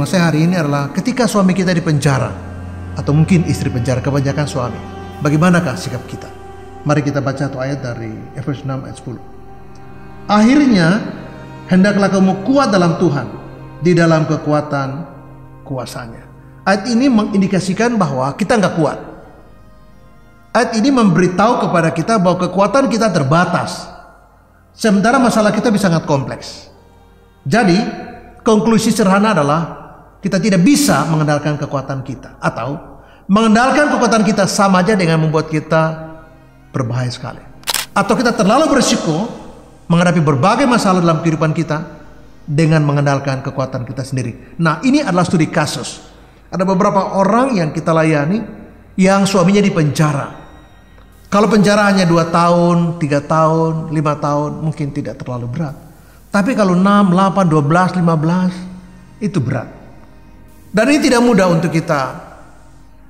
tema saya hari ini adalah ketika suami kita di penjara, atau mungkin istri penjara, kebanyakan suami. Bagaimanakah sikap kita? Mari kita baca satu ayat dari Efesus 6 ayat 10. Akhirnya, hendaklah kamu kuat dalam Tuhan, di dalam kekuatan kuasanya. Ayat ini mengindikasikan bahwa kita nggak kuat. Ayat ini memberitahu kepada kita bahwa kekuatan kita terbatas. Sementara masalah kita bisa sangat kompleks. Jadi, konklusi sederhana adalah kita tidak bisa mengandalkan kekuatan kita. Atau mengandalkan kekuatan kita sama aja dengan membuat kita berbahaya sekali. Atau kita terlalu berisiko menghadapi berbagai masalah dalam kehidupan kita dengan mengandalkan kekuatan kita sendiri. Nah, ini adalah studi kasus. Ada beberapa orang yang kita layani yang suaminya di penjara. Kalau penjara hanya 2 tahun, 3 tahun, 5 tahun mungkin tidak terlalu berat. Tapi kalau 6, 8, 12, 15 itu berat. Dan ini tidak mudah untuk kita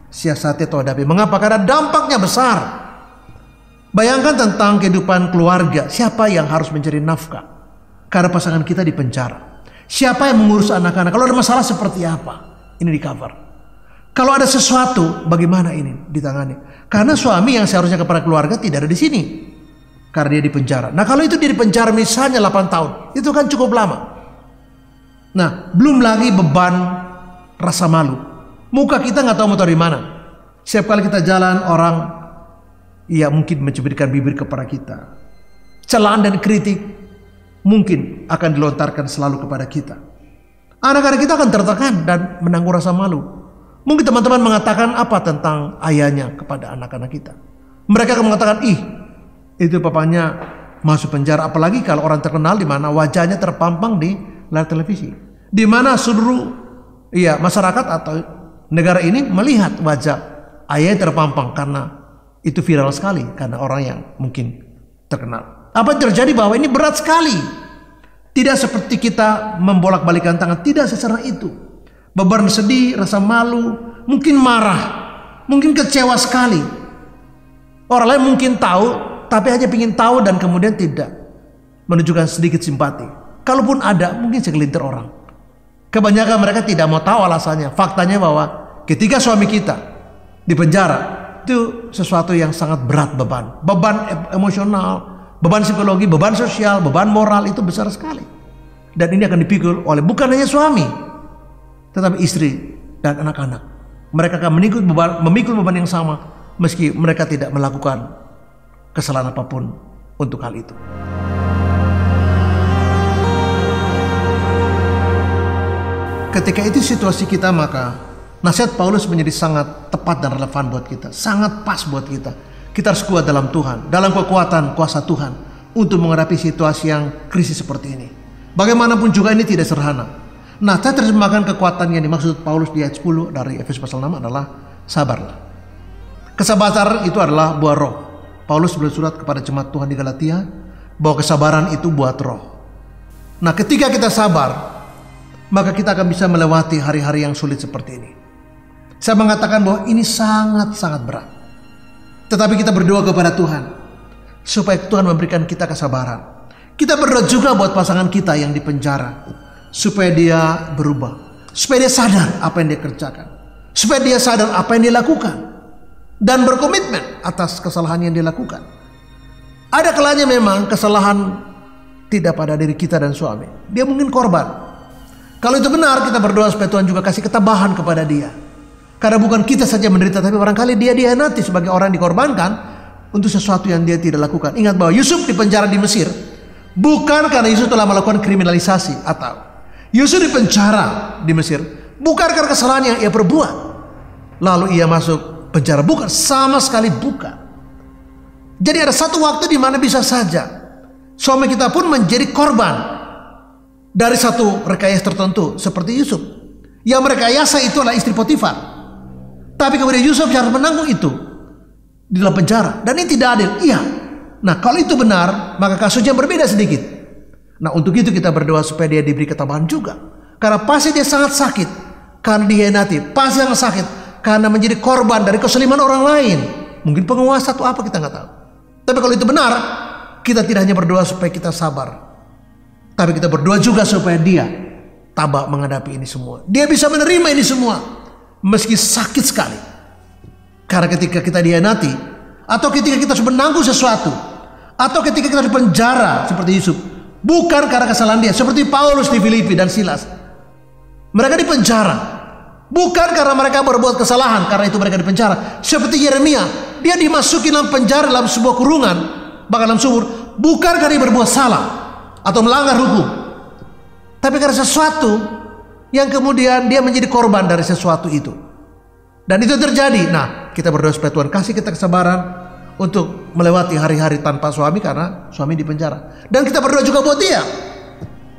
siasati atau hadapi. Mengapa? Karena dampaknya besar. Bayangkan tentang kehidupan keluarga. Siapa yang harus mencari nafkah? Karena pasangan kita di penjara. Siapa yang mengurus anak-anak? Kalau ada masalah seperti apa? Ini di cover. Kalau ada sesuatu, bagaimana ini ditangani? Karena suami yang seharusnya kepada keluarga tidak ada di sini. Karena dia di penjara. Nah, kalau itu dia di penjara misalnya 8 tahun, itu kan cukup lama. Nah, belum lagi beban rasa malu. Muka kita nggak tahu mau taruh di mana. Setiap kali kita jalan, orang ya mungkin mencibirkan bibir kepada kita. Celaan dan kritik mungkin akan dilontarkan selalu kepada kita. Anak-anak kita akan tertekan dan menanggung rasa malu. Mungkin teman-teman mengatakan apa tentang ayahnya kepada anak-anak kita. Mereka akan mengatakan, ih, itu papanya masuk penjara. Apalagi kalau orang terkenal di mana wajahnya terpampang di layar televisi. Di mana seluruh masyarakat atau negara ini melihat wajah ayahnya terpampang karena itu viral sekali. Karena orang yang mungkin terkenal. Apa yang terjadi bahwa ini berat sekali. Tidak seperti kita membolak-balikan tangan. Tidak secara itu. Beban sedih, rasa malu, mungkin marah, mungkin kecewa sekali. Orang lain mungkin tahu, tapi hanya ingin tahu dan kemudian tidak menunjukkan sedikit simpati. Kalaupun ada, mungkin segelintir orang. Kebanyakan mereka tidak mau tahu alasannya. Faktanya bahwa ketika suami kita di penjara, itu sesuatu yang sangat berat beban. Beban emosional, beban psikologi, beban sosial, beban moral itu besar sekali. Dan ini akan dipikul oleh bukan hanya suami, tetapi istri dan anak-anak. Mereka akan memikul beban yang sama meski mereka tidak melakukan kesalahan apapun untuk hal itu. Ketika itu situasi kita, maka nasihat Paulus menjadi sangat tepat dan relevan buat kita. Sangat pas buat kita. Kita harus kuat dalam Tuhan, dalam kekuatan kuasa Tuhan untuk menghadapi situasi yang krisis seperti ini. Bagaimanapun juga ini tidak sederhana. Nah, saya terjemahkan kekuatan yang dimaksud Paulus di ayat 10 dari Efesus pasal 6 adalah sabarlah. Kesabaran itu adalah buah roh. Paulus bersurat kepada jemaat Tuhan di Galatia bahwa kesabaran itu buah roh. Nah, ketika kita sabar, maka kita akan bisa melewati hari-hari yang sulit seperti ini. Saya mengatakan bahwa ini sangat-sangat berat. Tetapi kita berdoa kepada Tuhan supaya Tuhan memberikan kita kesabaran. Kita berdoa juga buat pasangan kita yang di penjara supaya dia berubah, supaya dia sadar apa yang dia kerjakan, supaya dia sadar apa yang dia lakukan dan berkomitmen atas kesalahan yang dia lakukan. Ada kalanya memang kesalahan tidak pada diri kita dan suami. Dia mungkin korban. Kalau itu benar, kita berdoa supaya Tuhan juga kasih ketabahan kepada dia. Karena bukan kita saja menderita, tapi barangkali dia dihianati sebagai orang yang dikorbankan untuk sesuatu yang dia tidak lakukan. Ingat bahwa Yusuf di penjara di Mesir bukan karena Yusuf telah melakukan kriminalisasi, atau Yusuf di penjara di Mesir bukan karena kesalahan yang ia perbuat lalu ia masuk penjara. Bukan, sama sekali bukan. Jadi ada satu waktu di mana bisa saja suami kita pun menjadi korban dari satu rekayasa tertentu seperti Yusuf. Yang merekayasa itu adalah istri Potifar. Tapi kemudian Yusuf harus menanggung itu di dalam penjara. Dan ini tidak adil. Iya. Nah, kalau itu benar, maka kasusnya berbeda sedikit. Nah, untuk itu kita berdoa supaya dia diberi ketabahan juga. Karena pasti dia sangat sakit karena dihianati. Pasti sangat sakit karena menjadi korban dari keseliman orang lain. Mungkin penguasa atau apa, kita nggak tahu. Tapi kalau itu benar, kita tidak hanya berdoa supaya kita sabar, tapi kita berdoa juga supaya dia tabah menghadapi ini semua. Dia bisa menerima ini semua meski sakit sekali. Karena ketika kita dihianati, atau ketika kita harus menanggung sesuatu, atau ketika kita harus penjara seperti Yusuf, bukan karena kesalahan dia, seperti Paulus di Filipi dan Silas. Mereka dipenjara bukan karena mereka berbuat kesalahan, karena itu mereka dipenjara. Seperti Yeremia, dia dimasuki dalam penjara, dalam sebuah kurungan, bahkan dalam sumur, bukan karena dia berbuat salah atau melanggar hukum, tapi karena sesuatu yang kemudian dia menjadi korban dari sesuatu itu. Dan itu terjadi. Nah, kita berdoa supaya Tuhan kasih kita kesabaran untuk melewati hari-hari tanpa suami karena suami dipenjara. Dan kita berdoa juga buat dia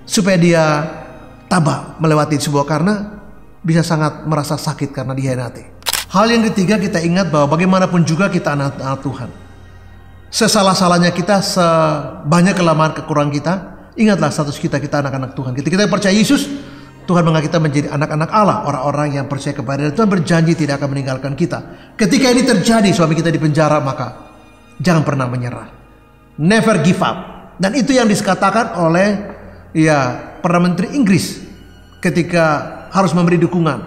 supaya dia tabah melewati sebuah, karena bisa sangat merasa sakit karena dihianati. Hal yang ketiga, kita ingat bahwa bagaimanapun juga kita anak-anak Tuhan. Sesalah-salahnya kita, sebanyak kelemahan kekurangan kita, ingatlah status kita anak-anak Tuhan. Ketika kita percaya Yesus, Tuhan menganggap kita menjadi anak-anak Allah, orang-orang yang percaya kepada Dia. Tuhan berjanji tidak akan meninggalkan kita. Ketika ini terjadi, suami kita di penjara, maka jangan pernah menyerah. Never give up. Dan itu yang dikatakan oleh Perdana Menteri Inggris ketika harus memberi dukungan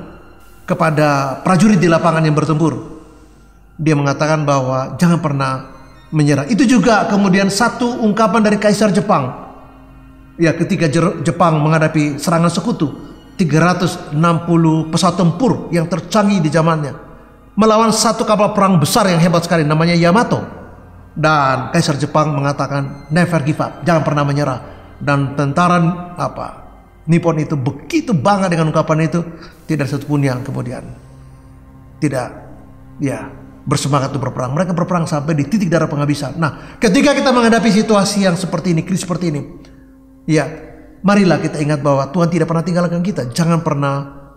kepada prajurit di lapangan yang bertempur. Dia mengatakan bahwa jangan pernah menyerah. Itu juga kemudian satu ungkapan dari Kaisar Jepang. Ketika Jepang menghadapi serangan sekutu, 360 pesawat tempur yang tercanggih di zamannya melawan satu kapal perang besar yang hebat sekali namanya Yamato. Dan Kaisar Jepang mengatakan never give up, jangan pernah menyerah. Dan tentara Nippon itu begitu bangga dengan ungkapan itu, tidak satupun yang kemudian tidak bersemangat untuk berperang. Mereka berperang sampai di titik darah penghabisan. Nah, ketika kita menghadapi situasi yang seperti ini, krisis seperti ini, marilah kita ingat bahwa Tuhan tidak pernah tinggalkan kita. Jangan pernah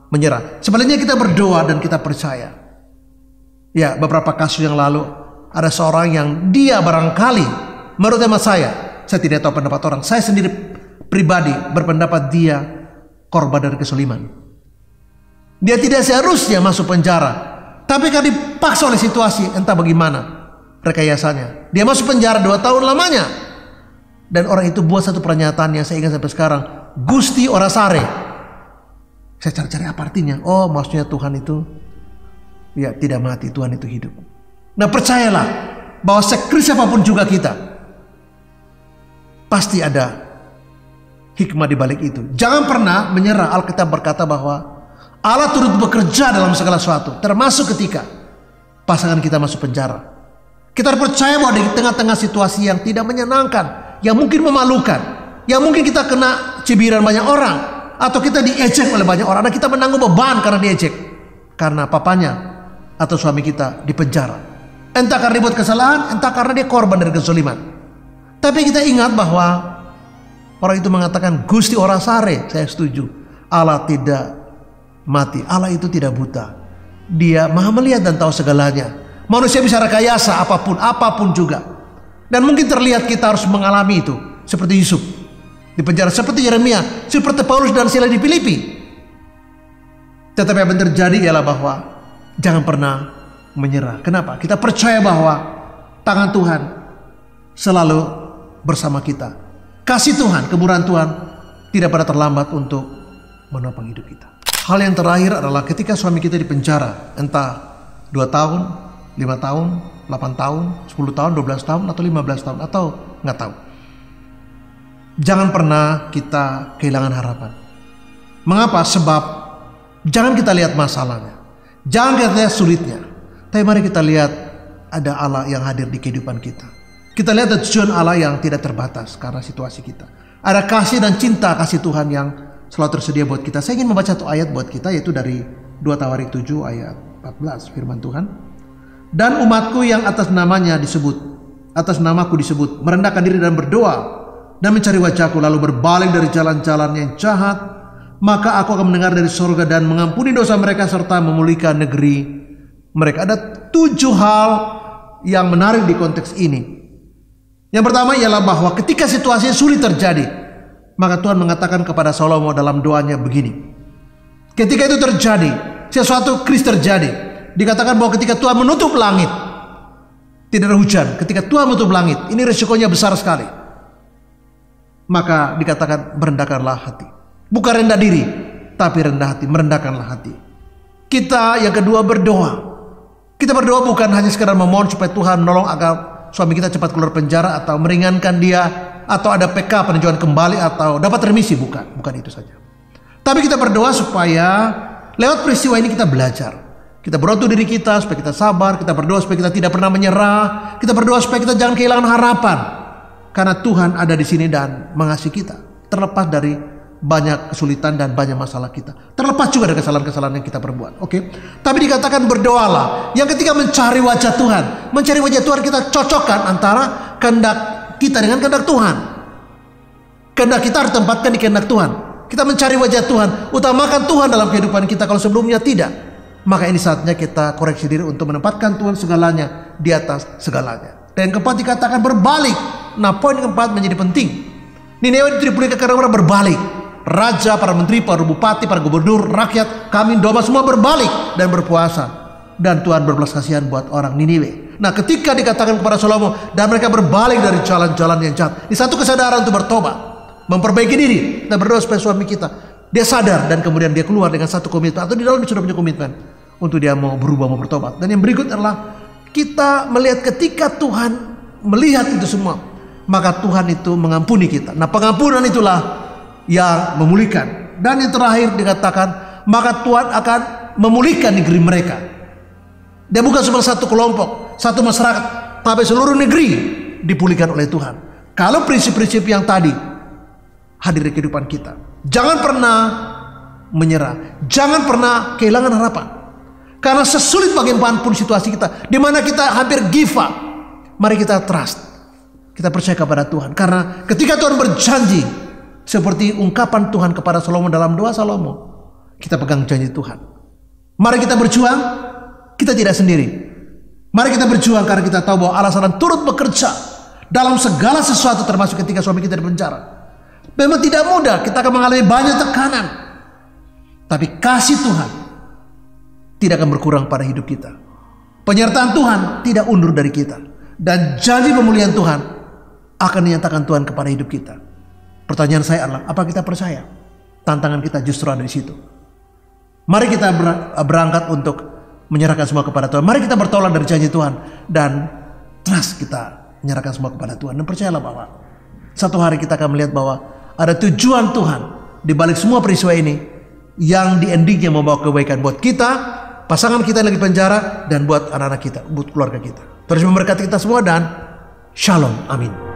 menyerah. Sebaliknya kita berdoa dan kita percaya. Beberapa kasus yang lalu ada seorang yang dia barangkali, menurut hemat saya tidak tahu pendapat orang, saya sendiri pribadi berpendapat dia korban dari kezaliman. Dia tidak seharusnya masuk penjara, tapi karena dipaksa oleh situasi, entah bagaimana rekayasanya, dia masuk penjara 2 tahun lamanya. Dan orang itu buat satu pernyataan yang saya ingat sampai sekarang, Gusti ora sare. Saya cari-cari apa artinya. Oh, maksudnya Tuhan itu tidak mati, Tuhan itu hidup. Nah, percayalah bahwa sekris apapun juga kita, pasti ada hikmah di balik itu. Jangan pernah menyerah. Alkitab berkata bahwa Allah turut bekerja dalam segala sesuatu, termasuk ketika pasangan kita masuk penjara. Kita percaya bahwa di tengah-tengah situasi yang tidak menyenangkan, yang mungkin memalukan, yang mungkin kita kena cibiran banyak orang, atau kita diejek oleh banyak orang, dan kita menanggung beban karena diejek, karena papanya atau suami kita di penjara. Entah karena dibuat kesalahan, entah karena dia korban dari kezaliman. Tapi kita ingat bahwa orang itu mengatakan Gusti ora sare. Saya setuju. Allah tidak mati. Allah itu tidak buta. Dia maha melihat dan tahu segalanya. Manusia bisa rekayasa apapun juga. Dan mungkin terlihat kita harus mengalami itu. Seperti Yusuf di penjara, seperti Yeremia, seperti Paulus dan Silas di Filipi. Tetapi apa yang terjadi ialah bahwa jangan pernah menyerah. Kenapa? Kita percaya bahwa tangan Tuhan selalu bersama kita. Kasih Tuhan, kemurahan Tuhan tidak pernah terlambat untuk menopang hidup kita. Hal yang terakhir adalah ketika suami kita di penjara, entah 2 tahun, 5 tahun, 8 tahun, 10 tahun, 12 tahun, atau 15 tahun, atau nggak tahu. Jangan pernah kita kehilangan harapan. Mengapa? Sebab jangan kita lihat masalahnya, jangan kita lihat sulitnya, tapi mari kita lihat ada Allah yang hadir di kehidupan kita. Kita lihat ada tujuan Allah yang tidak terbatas karena situasi kita. Ada kasih dan cinta kasih Tuhan yang selalu tersedia buat kita. Saya ingin membaca satu ayat buat kita, yaitu dari 2 Tawarik 7 ayat 14, firman Tuhan. Dan umatku yang atas namanya disebut, atas namaku disebut, merendahkan diri dan berdoa dan mencari wajahku, lalu berbalik dari jalan-jalan yang jahat, maka aku akan mendengar dari surga dan mengampuni dosa mereka serta memulihkan negeri mereka. Ada 7 hal yang menarik di konteks ini. Yang pertama ialah bahwa ketika situasi sulit terjadi, maka Tuhan mengatakan kepada Salomo dalam doanya begini. Ketika itu terjadi, sesuatu krisis terjadi, dikatakan bahwa ketika Tuhan menutup langit, tidak ada hujan. Ketika Tuhan menutup langit, ini resikonya besar sekali. Maka dikatakan merendahkanlah hati Bukan rendah diri, tapi rendah hati, merendahkanlah hati. Kita yang kedua berdoa. Kita berdoa bukan hanya sekedar memohon supaya Tuhan menolong agar suami kita cepat keluar penjara atau meringankan dia, atau ada PK peninjauan kembali atau dapat remisi, bukan itu saja. Tapi kita berdoa supaya lewat peristiwa ini kita belajar. Kita berdoa untuk diri kita supaya kita sabar, kita berdoa supaya kita tidak pernah menyerah, kita berdoa supaya kita jangan kehilangan harapan. Karena Tuhan ada di sini dan mengasihi kita, terlepas dari banyak kesulitan dan banyak masalah kita, terlepas juga dari kesalahan-kesalahan yang kita perbuat. Oke. Tapi dikatakan berdoalah. Yang ketiga mencari wajah Tuhan. Mencari wajah Tuhan, kita cocokkan antara kehendak kita dengan kehendak Tuhan. Kehendak kita harus tempatkan di kehendak Tuhan. Kita mencari wajah Tuhan, utamakan Tuhan dalam kehidupan kita. Kalau sebelumnya tidak, maka ini saatnya kita koreksi diri untuk menempatkan Tuhan segalanya di atas segalanya. Dan yang keempat dikatakan berbalik. Nah, poin keempat menjadi penting. Niniwe dipulihkan karena orang berbalik. Raja, para menteri, para bupati, para gubernur, rakyat, kami, domba semua berbalik dan berpuasa. Dan Tuhan berbelas kasihan buat orang Niniwe. Nah, ketika dikatakan kepada Salomo dan mereka berbalik dari jalan-jalan yang jahat, di satu kesadaran untuk bertobat, memperbaiki diri, dan berdoa supaya suami kita dia sadar dan kemudian dia keluar dengan satu komitmen, atau di dalam dia sudah punya komitmen untuk dia mau berubah, mau bertobat. Dan yang berikut adalah kita melihat ketika Tuhan melihat itu semua, maka Tuhan itu mengampuni kita. Nah, pengampunan itulah yang memulihkan. Dan yang terakhir dikatakan, maka Tuhan akan memulihkan negeri mereka. Dia bukan cuma satu kelompok, satu masyarakat, tapi seluruh negeri dipulihkan oleh Tuhan. Kalau prinsip-prinsip yang tadi hadir di kehidupan kita, jangan pernah menyerah, jangan pernah kehilangan harapan. Karena sesulit bagaimanapun situasi kita, di mana kita hampir give up, mari kita trust, kita percaya kepada Tuhan. Karena ketika Tuhan berjanji, seperti ungkapan Tuhan kepada Salomo dalam doa Salomo, kita pegang janji Tuhan. Mari kita berjuang, kita tidak sendiri. Mari kita berjuang karena kita tahu bahwa Allah sedang turut bekerja dalam segala sesuatu, termasuk ketika suami kita di penjara. Memang tidak mudah, kita akan mengalami banyak tekanan, tapi kasih Tuhan tidak akan berkurang pada hidup kita. Penyertaan Tuhan tidak undur dari kita, dan janji pemulihan Tuhan akan dinyatakan Tuhan kepada hidup kita. Pertanyaan saya adalah, apa kita percaya? Tantangan kita justru ada di situ. Mari kita berangkat untuk menyerahkan semua kepada Tuhan. Mari kita bertolak dari janji Tuhan dan trust, kita menyerahkan semua kepada Tuhan. Dan percayalah bahwa satu hari kita akan melihat bahwa ada tujuan Tuhan di balik semua peristiwa ini, yang di endingnya membawa kebaikan buat kita, pasangan kita yang lagi penjara, dan buat anak-anak kita, buat keluarga kita. Terus memberkati kita semua, dan shalom, amin.